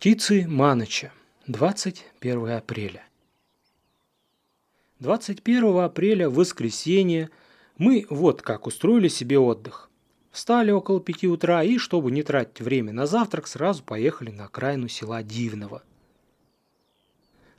Птицы Маныча. 21 апреля. 21 апреля, воскресенье, мы вот как устроили себе отдых. Встали около 5 утра и, чтобы не тратить время на завтрак, сразу поехали на окраину села Дивного.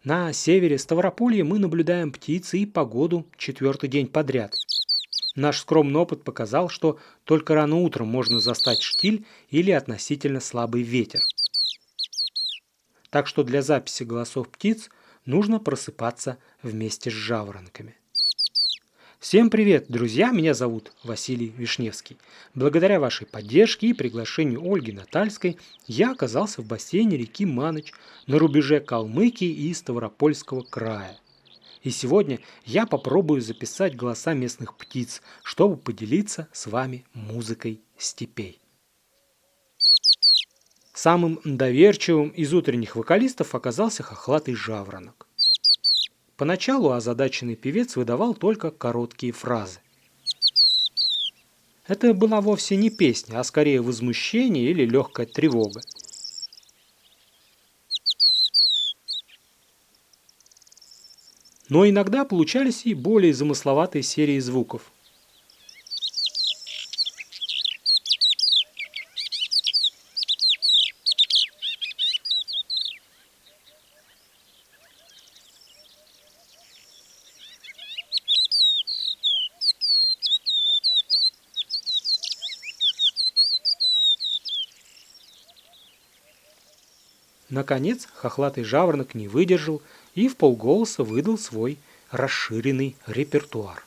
На севере Ставрополья мы наблюдаем птицы и погоду 4-й день подряд. Наш скромный опыт показал, что только рано утром можно застать штиль или относительно слабый ветер. Так что для записи голосов птиц нужно просыпаться вместе с жаворонками. Всем привет, друзья! Меня зовут Василий Вишневский. Благодаря вашей поддержке и приглашению Ольги Натальской я оказался в бассейне реки Маныч на рубеже Калмыкии и Ставропольского края. И сегодня я попробую записать голоса местных птиц, чтобы поделиться с вами музыкой степей. Самым доверчивым из утренних вокалистов оказался хохлатый жаворонок. Поначалу озадаченный певец выдавал только короткие фразы. Это была вовсе не песня, а скорее возмущение или легкая тревога. Но иногда получались и более замысловатые серии звуков. Наконец, хохлатый жаворонок не выдержал и вполголоса выдал свой расширенный репертуар.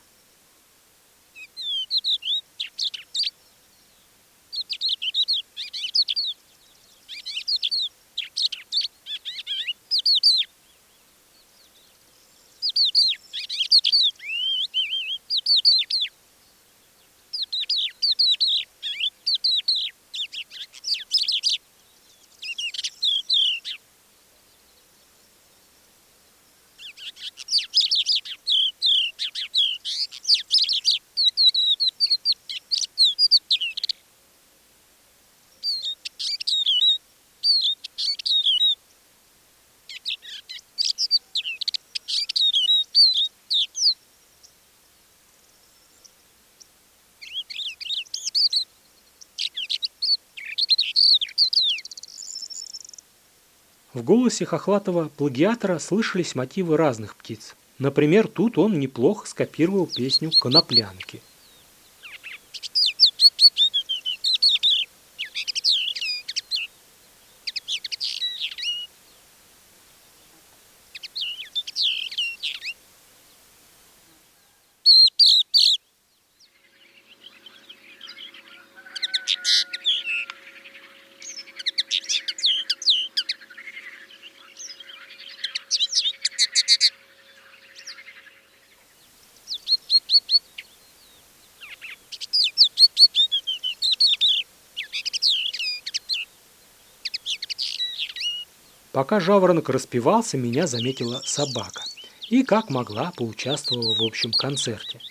В голосе хохлатого плагиатора слышались мотивы разных птиц. Например, тут он неплохо скопировал песню «Коноплянки». Пока жаворонок распевался, меня заметила собака и, как могла, поучаствовала в общем концерте.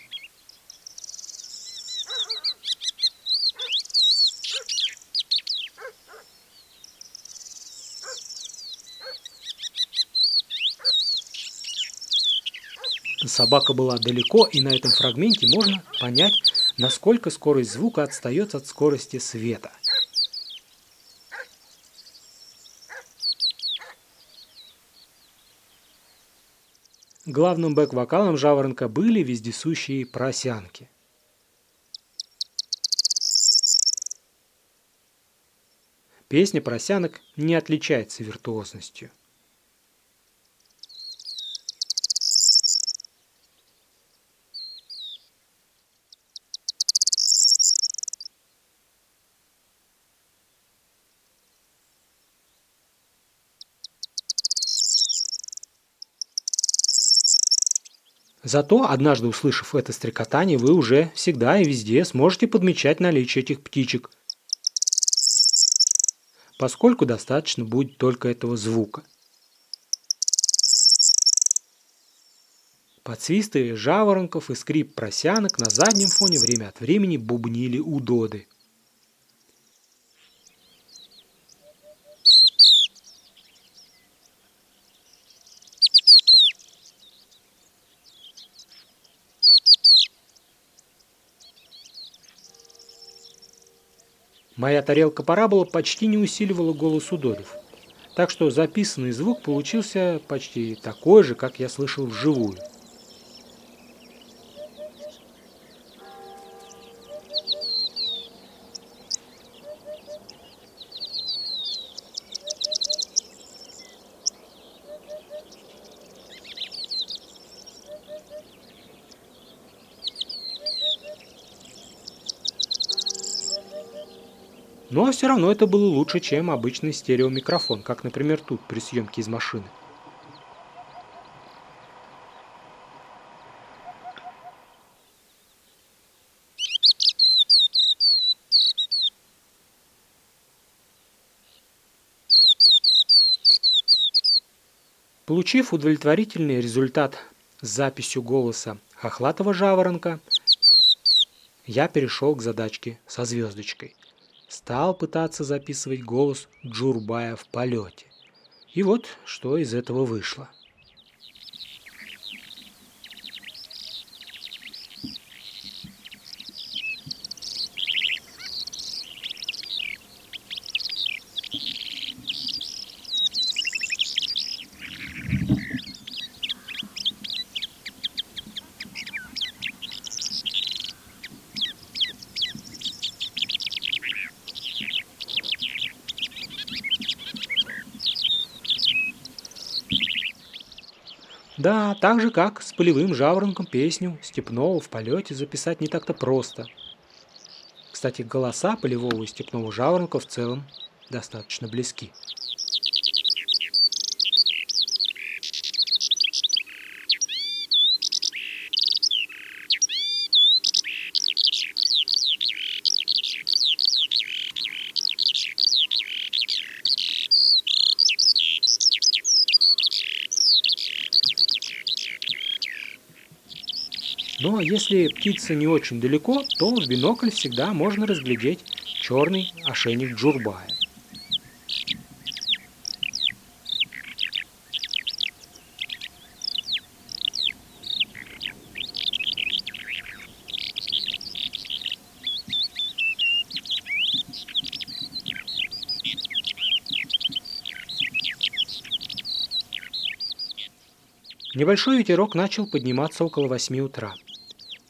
Собака была далеко, и на этом фрагменте можно понять, насколько скорость звука отстает от скорости света. Главным бэк-вокалом жаворонка были вездесущие просянки. Песня просянок не отличается виртуозностью. Зато, однажды услышав это стрекотание, вы уже всегда и везде сможете подмечать наличие этих птичек, поскольку достаточно будет только этого звука. Под свисты жаворонков и скрип просянок на заднем фоне время от времени бубнили удоды. Моя тарелка парабола почти не усиливала голос удодов, так что записанный звук получился почти такой же, как я слышал вживую. Но все равно это было лучше, чем обычный стереомикрофон, как, например, тут при съемке из машины. Получив удовлетворительный результат с записью голоса хохлатого жаворонка, я перешел к задачке со звездочкой. Стал пытаться записывать голос Джурбая в полете. И вот что из этого вышло. Да, так же как с полевым жаворонком песню степного в полете записать не так-то просто. Кстати, голоса полевого и степного жаворонка в целом достаточно близки. Но если птица не очень далеко, то в бинокль всегда можно разглядеть черный ошейник джурбая. Небольшой ветерок начал подниматься около 8 утра.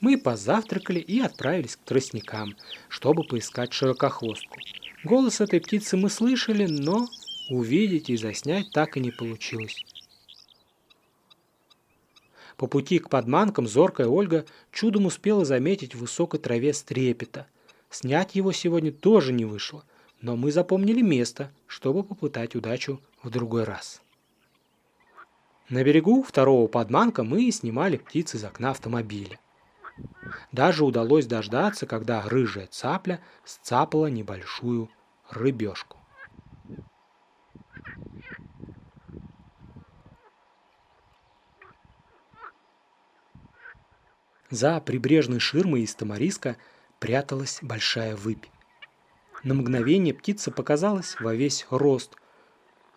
Мы позавтракали и отправились к тростникам, чтобы поискать широкохвостку. Голос этой птицы мы слышали, но увидеть и заснять так и не получилось. По пути к подманкам зоркая Ольга чудом успела заметить в высокой траве стрепета. Снять его сегодня тоже не вышло, но мы запомнили место, чтобы попытать удачу в другой раз. На берегу второго подманка мы снимали птиц из окна автомобиля. Даже удалось дождаться, когда рыжая цапля сцапала небольшую рыбешку. За прибрежной ширмой из тамариска пряталась большая выпь. На мгновение птица показалась во весь рост,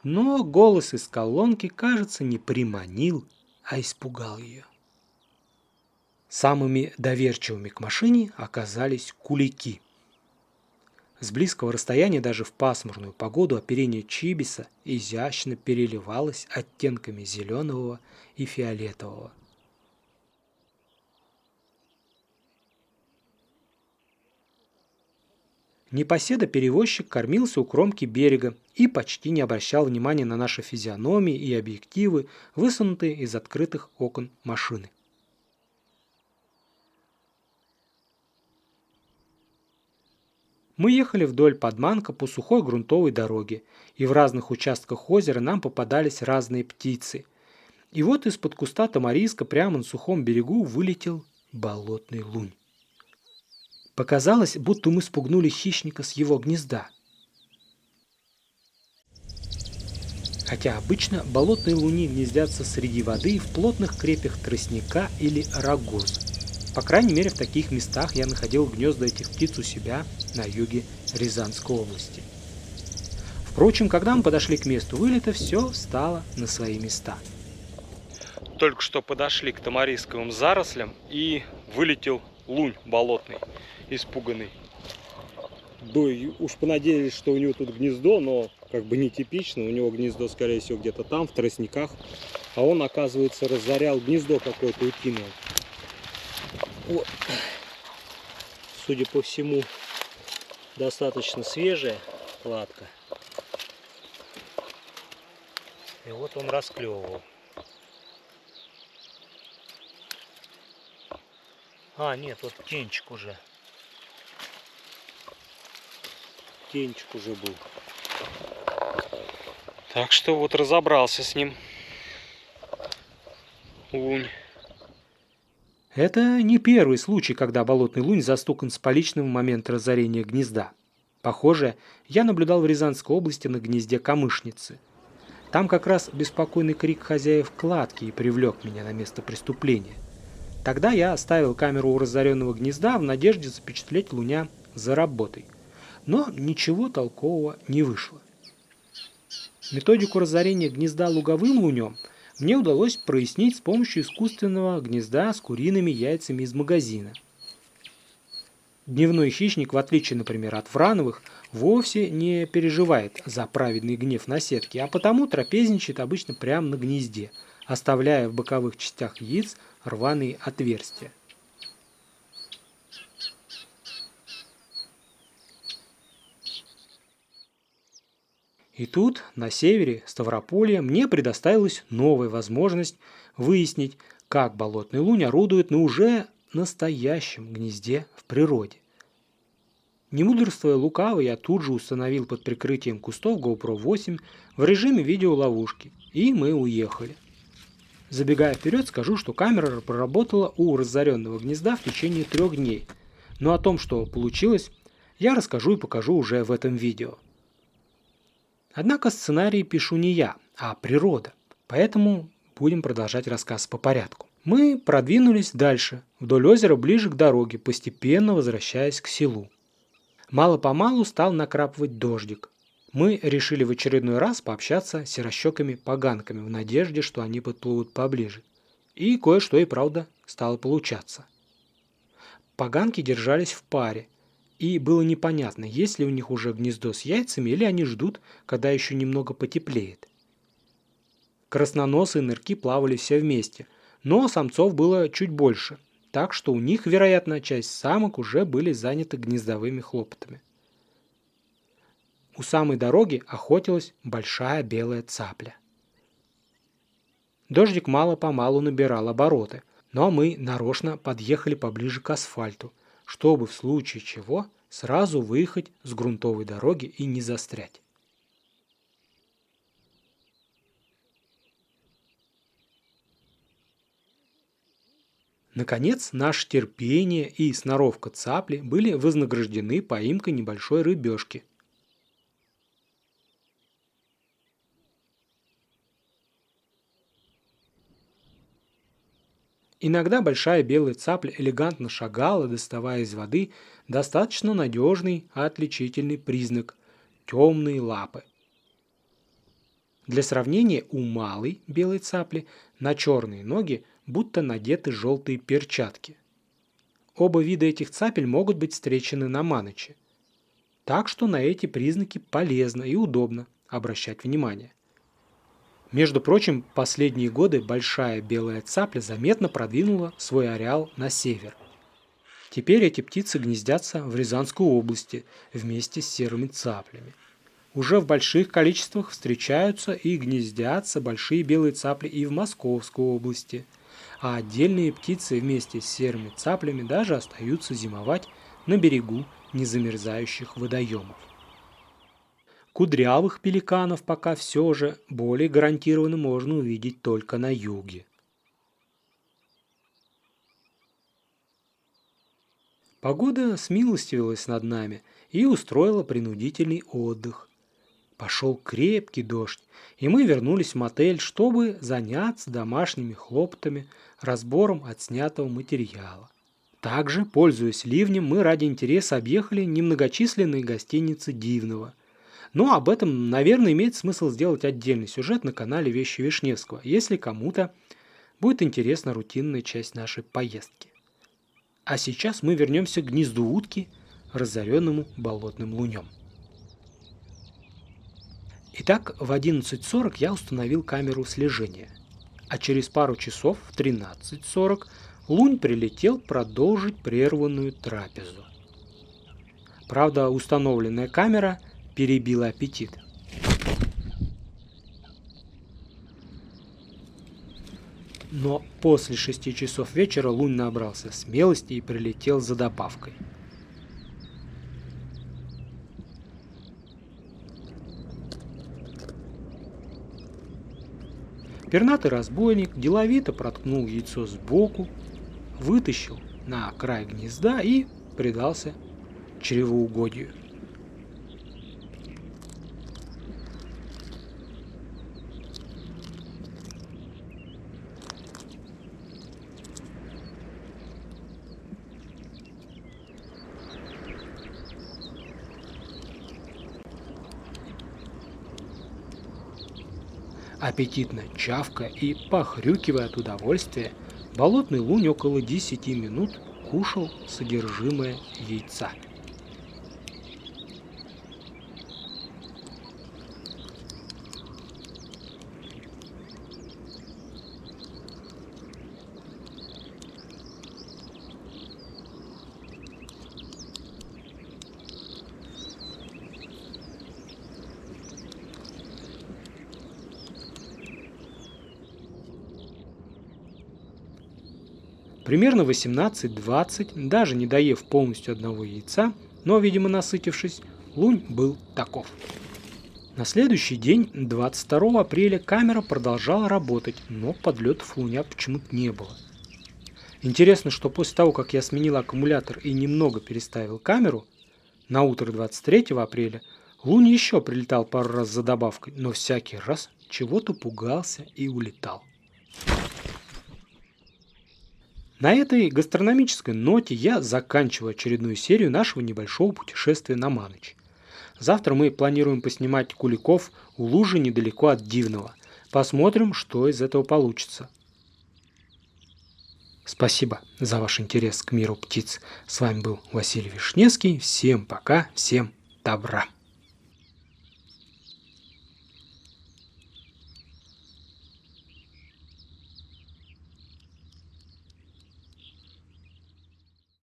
но голос из колонки, кажется, не приманил, а испугал ее. Самыми доверчивыми к машине оказались кулики. С близкого расстояния даже в пасмурную погоду оперение чибиса изящно переливалось оттенками зеленого и фиолетового. Непоседа-перевозчик кормился у кромки берега и почти не обращал внимания на наши физиономии и объективы, высунутые из открытых окон машины. Мы ехали вдоль подманка по сухой грунтовой дороге, и в разных участках озера нам попадались разные птицы. И вот из-под куста тамариска прямо на сухом берегу вылетел болотный лунь. Показалось, будто мы спугнули хищника с его гнезда. Хотя обычно болотные луни гнездятся среди воды в плотных крепях тростника или рогоза. По крайней мере, в таких местах я находил гнезда этих птиц у себя на юге Рязанской области. Впрочем, когда мы подошли к месту вылета, все встало на свои места. Только что подошли к тамарисковым зарослям, и вылетел лунь болотный, испуганный. Уж понадеялись, что у него тут гнездо, но как бы нетипично. У него гнездо, скорее всего, где-то там, в тростниках. А он, оказывается, разорял гнездо какое-то утиное. Вот. Судя по всему, достаточно свежая кладка. И вот он расклевывал. А, нет, вот птенчик уже. Птенчик уже был. Так что вот разобрался с ним лунь. Это не первый случай, когда болотный лунь застукан с поличным в момент разорения гнезда. Похоже, я наблюдал в Рязанской области на гнезде камышницы. Там как раз беспокойный крик хозяев кладки и привлек меня на место преступления. Тогда я оставил камеру у разоренного гнезда в надежде запечатлеть луня за работой. Но ничего толкового не вышло. Методику разорения гнезда луговым лунем мне удалось прояснить с помощью искусственного гнезда с куриными яйцами из магазина. Дневной хищник, в отличие, например, от врановых, вовсе не переживает за праведный гнев наседки, а потому трапезничает обычно прямо на гнезде, оставляя в боковых частях яиц рваные отверстия. И тут, на севере Ставрополья, мне предоставилась новая возможность выяснить, как болотный лунь орудует на уже настоящем гнезде в природе. Не мудрствуя лукаво, я тут же установил под прикрытием кустов GoPro 8 в режиме видеоловушки, и мы уехали. Забегая вперед, скажу, что камера проработала у разоренного гнезда в течение 3 дней, но о том, что получилось, я расскажу и покажу уже в этом видео. Однако сценарий пишу не я, а природа, поэтому будем продолжать рассказ по порядку. Мы продвинулись дальше, вдоль озера ближе к дороге, постепенно возвращаясь к селу. Мало-помалу стал накрапывать дождик. Мы решили в очередной раз пообщаться с серощеками-поганками в надежде, что они подплывут поближе. И кое-что и правда стало получаться. Поганки держались в паре, и было непонятно, есть ли у них уже гнездо с яйцами, или они ждут, когда еще немного потеплеет. Красноносые нырки плавали все вместе, но самцов было чуть больше, так что у них, вероятно, часть самок уже были заняты гнездовыми хлопотами. У самой дороги охотилась большая белая цапля. Дождик мало-помалу набирал обороты, но мы нарочно подъехали поближе к асфальту, чтобы в случае чего сразу выехать с грунтовой дороги и не застрять. Наконец, наше терпение и сноровка цапли были вознаграждены поимкой небольшой рыбешки. Иногда большая белая цапля элегантно шагала, доставая из воды достаточно надежный отличительный признак – темные лапы. Для сравнения, у малой белой цапли на черные ноги будто надеты желтые перчатки. Оба вида этих цапель могут быть встречены на Маночи. Так что на эти признаки полезно и удобно обращать внимание. Между прочим, последние годы большая белая цапля заметно продвинула свой ареал на север. Теперь эти птицы гнездятся в Рязанской области вместе с серыми цаплями. Уже в больших количествах встречаются и гнездятся большие белые цапли и в Московской области, а отдельные птицы вместе с серыми цаплями даже остаются зимовать на берегу незамерзающих водоемов. Кудрявых пеликанов пока все же более гарантированно можно увидеть только на юге. Погода смилостивилась над нами и устроила принудительный отдых. Пошел крепкий дождь, и мы вернулись в мотель, чтобы заняться домашними хлопотами, разбором отснятого материала. Также, пользуясь ливнем, мы ради интереса объехали немногочисленные гостиницы Дивного. Но об этом, наверное, имеет смысл сделать отдельный сюжет на канале Вещи Вишневского, если кому-то будет интересна рутинная часть нашей поездки. А сейчас мы вернемся к гнезду утки, разоренному болотным лунем. Итак, в 11:40 я установил камеру слежения, а через пару часов в 13:40 лунь прилетел продолжить прерванную трапезу. Правда, установленная камера перебила аппетит. Но после 6 часов вечера лунь набрался смелости и прилетел за добавкой. Пернатый разбойник деловито проткнул яйцо сбоку, вытащил на край гнезда и предался чревоугодию. Аппетитно чавкая и похрюкивая от удовольствия, болотный лунь около 10 минут кушал содержимое яйца. Примерно 18-20, даже не доев полностью одного яйца, но, видимо, насытившись, лунь был таков. На следующий день, 22 апреля, камера продолжала работать, но подлетов луня почему-то не было. Интересно, что после того, как я сменил аккумулятор и немного переставил камеру, на утро 23 апреля лунь еще прилетал пару раз за добавкой, но всякий раз чего-то пугался и улетал. На этой гастрономической ноте я заканчиваю очередную серию нашего небольшого путешествия на Маныч. Завтра мы планируем поснимать куликов у лужи недалеко от Дивного. Посмотрим, что из этого получится. Спасибо за ваш интерес к миру птиц. С вами был Василий Вишневский. Всем пока, всем добра.